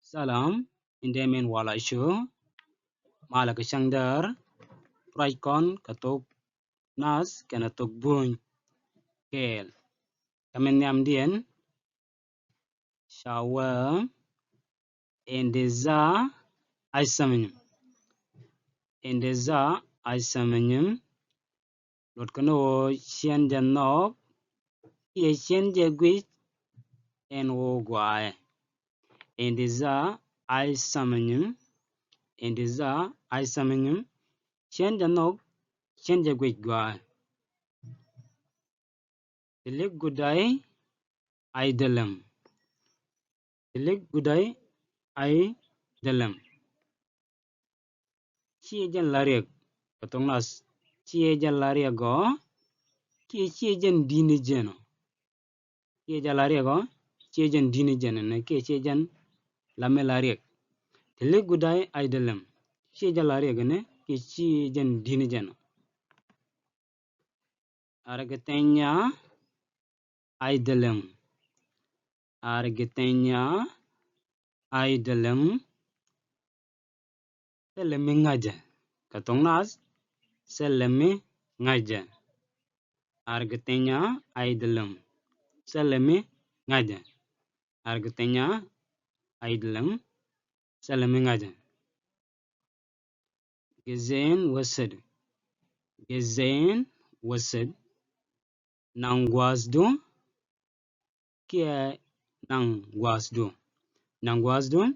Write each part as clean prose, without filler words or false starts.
Salam, indemen wala isyo, malak shandar, praikon katok nas kanatok bun kel. Kamen yam dien, shawa, endeza, aisamenyum, lot kano sien janok, ye sien jagwit, en wo gwae. Endeza, aisamenyum, sien janok, sien jagwit gwae. Tilik gudai, ai dalam. Tilik gudai, ai dalam. Cie jan lariak, katong nas, cie jan lariak go, cie jan dini jeno. Cie jan lariak go, cie jan dini jeno, na cie jan lame lariak. Tilik gudai, ai dalam. Cie jan lariak ne, cie jan dini jeno. Argatenya, ai dalam. Argatenya, ai dalam. Seleme ngaja. Katong nas, seleme ngaja. Argatenya, ai dalam. Seleme ngaja. Argatenya, ai dalam. Seleme ngaja. Gezen wasad. Gezen wasad. Nang guasdo. Kia nang guasdo. Nang guasdo.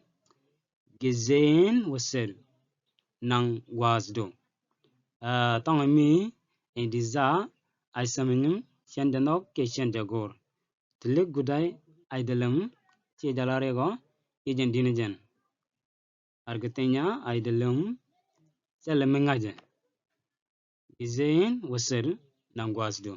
Gezen wasad. Nang guasdo. Tangami endiza aisamenyum siandanok ke siandagor. Tilik gudai ai dalam cie dalarego ijen dinijen. Argatenya ai dalam seleme ngaja. Gezen wasad nang guasdo.